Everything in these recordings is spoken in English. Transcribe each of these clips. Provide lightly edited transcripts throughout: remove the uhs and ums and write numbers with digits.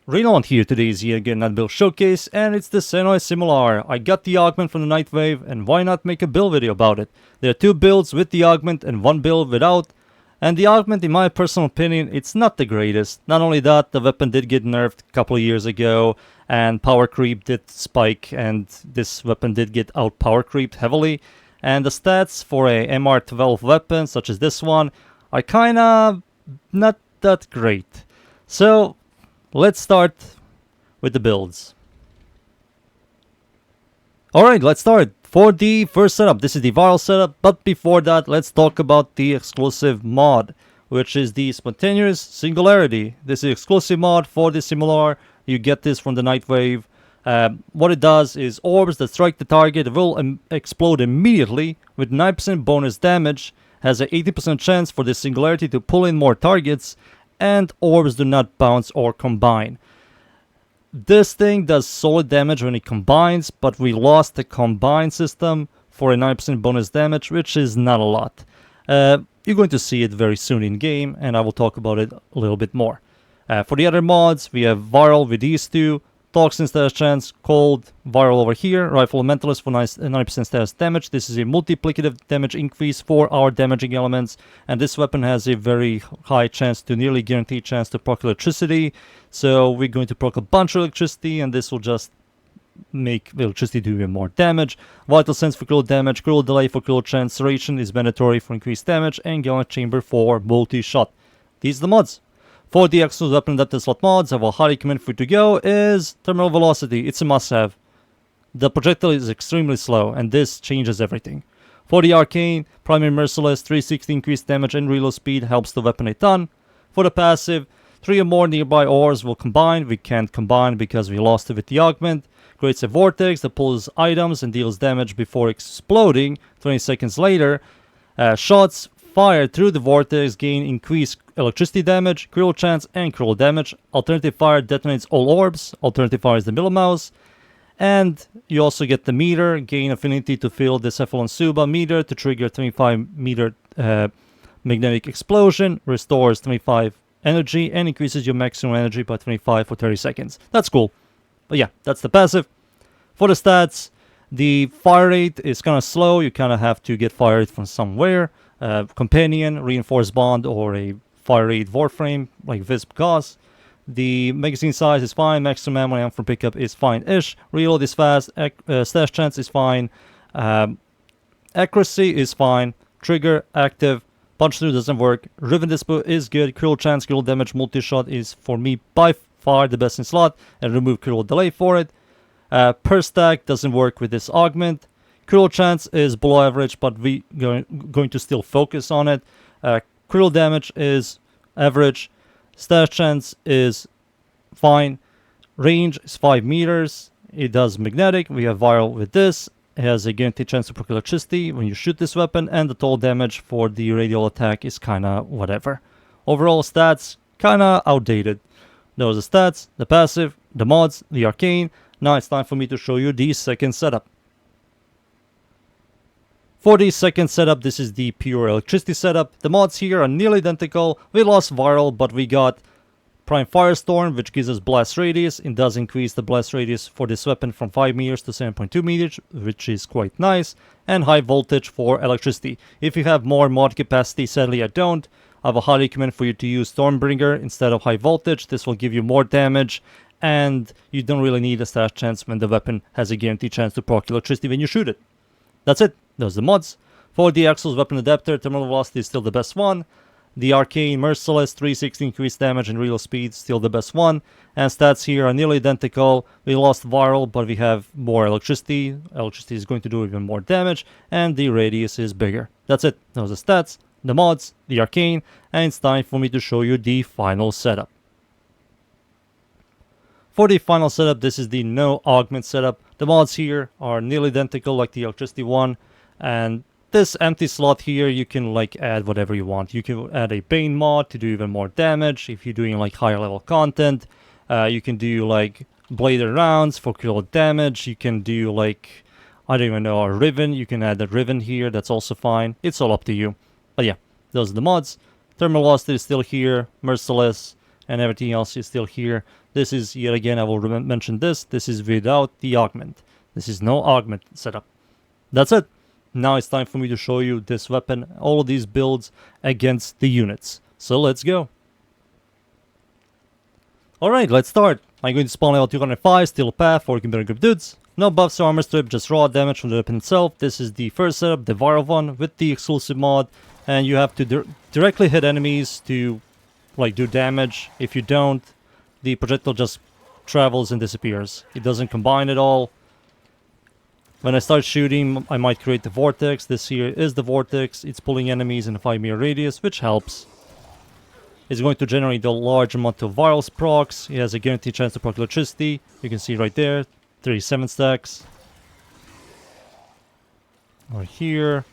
Raynon here, today's yet again another build showcase, and it's the Synoid Simulor. I got the augment from the Nightwave, and why not make a build video about it? There are two builds with the augment and one build without, and the augment, in my personal opinion, it's not the greatest. Not only that, the weapon did get nerfed a couple of years ago, and power creep did spike, and this weapon did get out power creeped heavily, and the stats for a MR12 weapon, such as this one, are kinda not that great. So, let's start with the builds. Alright, let's start. For the first setup, this is the viral setup, but before that, let's talk about the exclusive mod, which is the Spontaneous Singularity. This is an exclusive mod for the Simulor. You get this from the Nightwave. What it does is orbs that strike the target will explode immediately with 9% bonus damage, has an 80% chance for the Singularity to pull in more targets, and orbs do not bounce or combine. This thing does solid damage when it combines, but we lost the combine system for a 9% bonus damage, which is not a lot. You're going to see it very soon in game, and I will talk about it a little bit more. For the other mods, we have Viral with these two, Toxin status chance, Cold, Viral over here, Rifle Mentalist for 9% status damage. This is a multiplicative damage increase for our damaging elements, and this weapon has a very high chance to nearly guaranteed chance to proc electricity. So we're going to proc a bunch of electricity, and this will just make electricity do even more damage. Vital Sense for critical damage, Critical Delay for critical chance, Serration is mandatory for increased damage, and Gallant Chamber for multi-shot. These are the mods. For the exclusive weapon adapted slot mods, I will highly recommend for you to go is Terminal Velocity. It's a must-have. The projectile is extremely slow, and this changes everything. For the Arcane, Primary Merciless, 360 increased damage and reload speed helps the weapon a ton. For the passive, 3 or more nearby ores will combine. We can't combine because we lost it with the augment. Creates a vortex that pulls items and deals damage before exploding 20 seconds later. Shots fired through the vortex gain increased electricity damage, critical chance, and critical damage. Alternative fire detonates all orbs. Alternative fire is the middle mouse. And you also get the meter, gain affinity to fill the Cephalon Suba meter to trigger 25 meter magnetic explosion, restores 25 energy, and increases your maximum energy by 25 for 30 seconds. That's cool. But yeah, that's the passive. For the stats, the fire rate is kind of slow. You kind of have to get fire rate from somewhere. Companion, Reinforced Bond, or a fire rate Warframe like Visp Gauss. The magazine size is fine. Maximum ammo from pickup is fine-ish. Reload is fast. Stash chance is fine. Accuracy is fine. Trigger active. Punch through doesn't work. Riven Dispo is good. Critical chance, critical damage, multi-shot is for me by far the best in slot. And remove critical delay for it. Per stack doesn't work with this augment. Critical chance is below average, but we going to still focus on it. Critical damage is average. Stash chance is fine. Range is 5 meters. It does magnetic. We have viral with this. It has a guaranteed chance to proc electricity when you shoot this weapon, and the total damage for the radial attack is kinda whatever. Overall stats kinda outdated. Those are the stats, the passive, the mods, the arcane. Now it's time for me to show you the second setup. For the second setup, this is the pure electricity setup. The mods here are nearly identical. We lost viral, but we got Prime Firestorm, which gives us blast radius. It does increase the blast radius for this weapon from 5 meters to 7.2 meters, which is quite nice. And high voltage for electricity. If you have more mod capacity, sadly I don't, I will highly recommend for you to use Stormbringer instead of high voltage. This will give you more damage, and you don't really need a stash chance when the weapon has a guaranteed chance to proc electricity when you shoot it. That's it. Those are the mods. For the Axel's Weapon Adapter, Terminal Velocity is still the best one. The Arcane Merciless, 360 increased damage and reload speed, still the best one. And stats here are nearly identical. We lost viral, but we have more electricity. Electricity is going to do even more damage, and the radius is bigger. That's it. Those are the stats, the mods, the Arcane, and it's time for me to show you the final setup. For the final setup, this is the no augment setup. The mods here are nearly identical like the electricity one. And this empty slot here, you can like add whatever you want. You can add a Bane mod to do even more damage if you're doing like higher level content. You can do like bladed rounds for critical damage. You can do like, I don't even know, a Riven. You can add a Riven here. That's also fine. It's all up to you. But yeah, those are the mods. Terminal Velocity is still here. Merciless. and everything else is still here. This is, yet again, I will mention this is without the augment. This is no augment setup. That's it. Now it's time for me to show you this weapon, all of these builds against the units. So let's go. Alright, let's start. I'm going to spawn level 205, Steel Path, Orc and Better Grip Dudes. No buffs or armor strip, just raw damage from the weapon itself. This is the first setup, the viral one, with the exclusive mod. And you have to directly hit enemies to like do damage. If you don't, the projectile just travels and disappears. It doesn't combine at all. When I start shooting, I might create the vortex. This here is the vortex. It's pulling enemies in a 5-meter radius, which helps. It's going to generate a large amount of virals procs. It has a guaranteed chance to proc electricity. You can see right there, 37 stacks. Right here.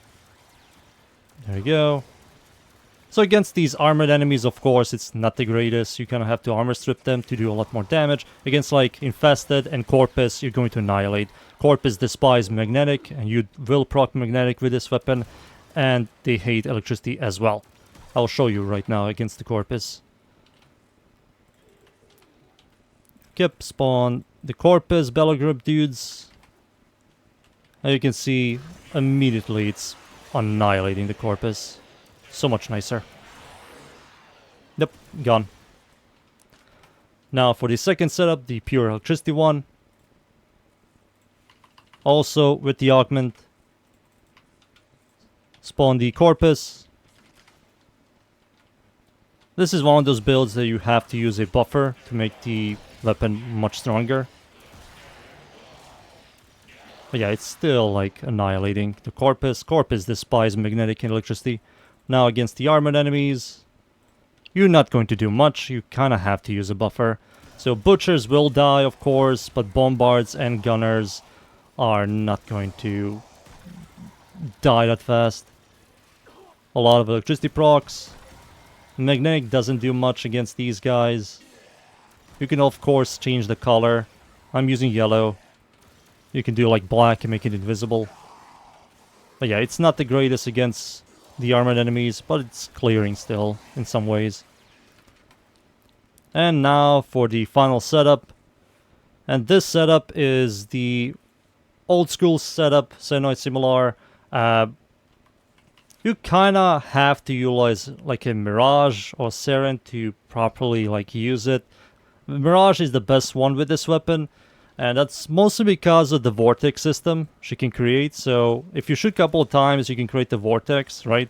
There we go. So against these armored enemies, of course, it's not the greatest. You kind of have to armor strip them to do a lot more damage. Against like Infested and Corpus, you're going to annihilate. Corpus despise magnetic, and you will proc magnetic with this weapon. And they hate electricity as well. I'll show you right now against the Corpus. Yep, spawn the Corpus, Bellow Grip dudes. And you can see immediately it's annihilating the Corpus. So much nicer. Yep, gone. Now for the second setup, the pure electricity one. Also with the augment. Spawn the Corpus. This is one of those builds that you have to use a buffer to make the weapon much stronger. But yeah, it's still like annihilating the Corpus. Corpus despise magnetic and electricity. Now against the armored enemies, you're not going to do much. You kind of have to use a buffer. So butchers will die, of course, but bombards and gunners are not going to die that fast. A lot of electricity procs. Magnetic doesn't do much against these guys. You can of course change the color. I'm using yellow. You can do like black and make it invisible. But yeah, it's not the greatest against the armored enemies, but it's clearing still in some ways. And now for the final setup. And this setup is the old school setup, Synoid Simulor. You kinda have to utilize like a Mirage or Seren to properly like use it. Mirage is the best one with this weapon, and that's mostly because of the vortex system she can create. So if you shoot a couple of times, you can create the vortex, right?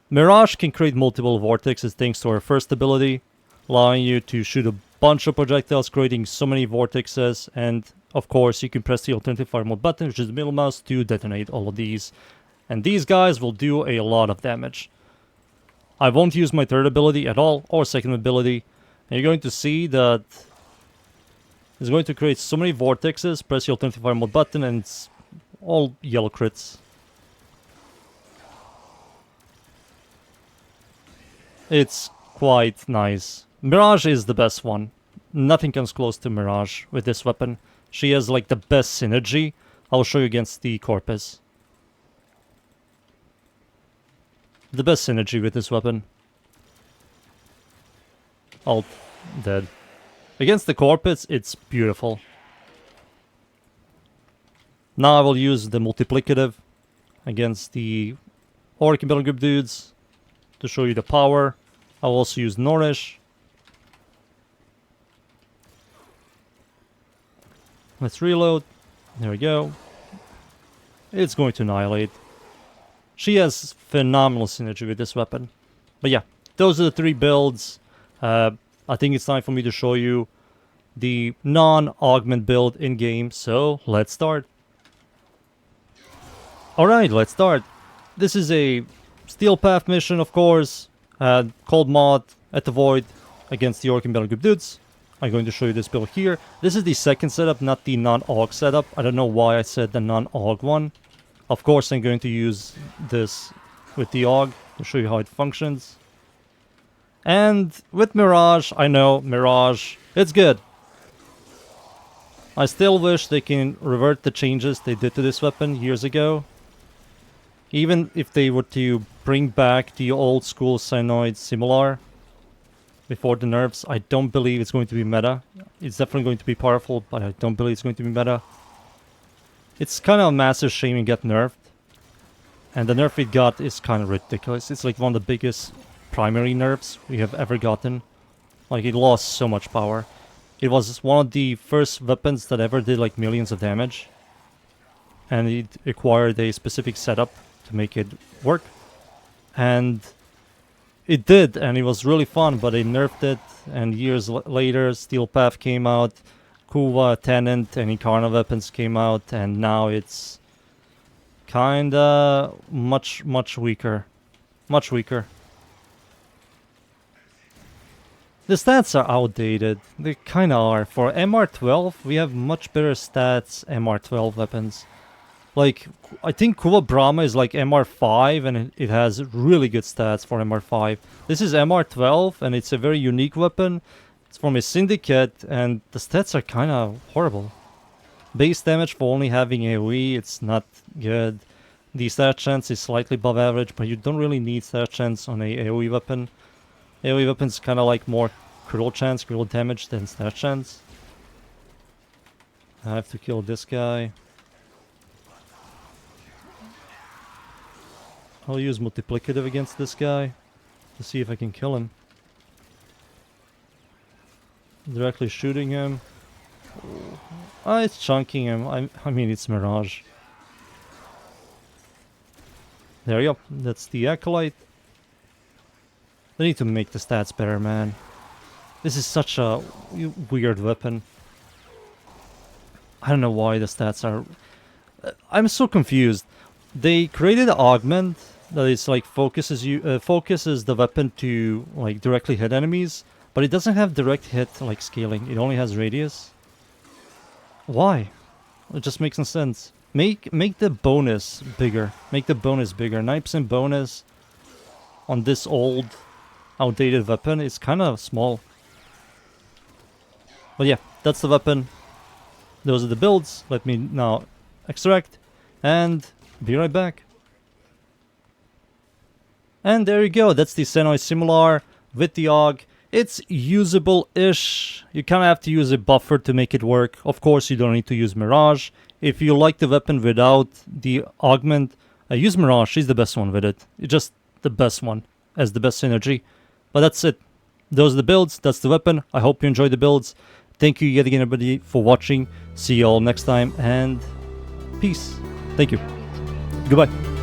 Mirage can create multiple vortexes thanks to her first ability, allowing you to shoot a bunch of projectiles, creating so many vortexes. And of course, you can press the alternative fire mode button, which is the middle mouse, to detonate all of these. And these guys will do a lot of damage. I won't use my third ability at all, or second ability. And you're going to see that it's going to create so many vortexes. Press the alternative fire mode button and it's all yellow crits. It's quite nice. Mirage is the best one. Nothing comes close to Mirage with this weapon. She has like the best synergy. I'll show you against the Corpus. The best synergy with this weapon. All dead. Against the Corpus, it's beautiful. Now I will use the multiplicative against the Orc and Battle Group dudes to show you the power. I'll also use Nourish. Let's reload. There we go. It's going to annihilate. She has phenomenal synergy with this weapon. But yeah, those are the three builds. I think it's time for me to show you the non-augment build in-game. So let's start. Alright, let's start. This is a Steel Path mission, of course. Cold mod at the Void against the Orc and Battle Group dudes. I'm going to show you this build here. This is the second setup, not the non-aug setup. I don't know why I said the non-aug one. Of course, I'm going to use this with the aug to show you how it functions. And with Mirage, I know, Mirage, it's good. I still wish they can revert the changes they did to this weapon years ago. Even if they were to bring back the old school Synoid Simulor. before the nerfs. I don't believe it's going to be meta. It's definitely going to be powerful, but I don't believe it's going to be meta. It's kind of a massive shame it got nerfed. And the nerf it got is kind of ridiculous. It's like one of the biggest primary nerfs we have ever gotten. Like, it lost so much power. It was one of the first weapons that ever did like millions of damage. And it required a specific setup to make it work. And it did, and it was really fun, but they nerfed it, and years later Steel Path came out, Kuva, Tenant, and Incarna weapons came out, and now it's kinda much weaker. Much weaker. The stats are outdated. They kinda are. For MR12, we have much better stats MR12 weapons. Like, I think Kuva Brahma is like MR5 and it has really good stats for MR5. This is MR12 and it's a very unique weapon. It's from a syndicate and the stats are kind of horrible. Base damage for only having AoE, it's not good. The stat chance is slightly above average, but you don't really need stat chance on a AoE weapon. AoE weapons kind of like more critical chance, critical damage than stat chance. I have to kill this guy. I'll use multiplicative against this guy to see if I can kill him. Directly shooting him. Oh, it's chunking him. I mean, it's Mirage. There you go. That's the Acolyte. They need to make the stats better, man. This is such a weird weapon. I don't know why the stats are... I'm so confused. They created an augment that is like focuses the weapon to like directly hit enemies, but it doesn't have direct hit like scaling. It only has radius. Why? It just makes no sense. Make the bonus bigger. Make the bonus bigger. 9% bonus on this old, outdated weapon is kind of small. But yeah, that's the weapon. Those are the builds. Let me now extract and be right back. And there you go. That's the Synoid Simulor with the Aug. It's usable-ish. You kind of have to use a buffer to make it work. Of course, you don't need to use Mirage. If you like the weapon without the augment, use Mirage. She's the best one with it. It's just the best one. Has the best synergy. But that's it. Those are the builds. That's the weapon. I hope you enjoyed the builds. Thank you yet again, everybody, for watching. See you all next time, and peace. Thank you. Goodbye.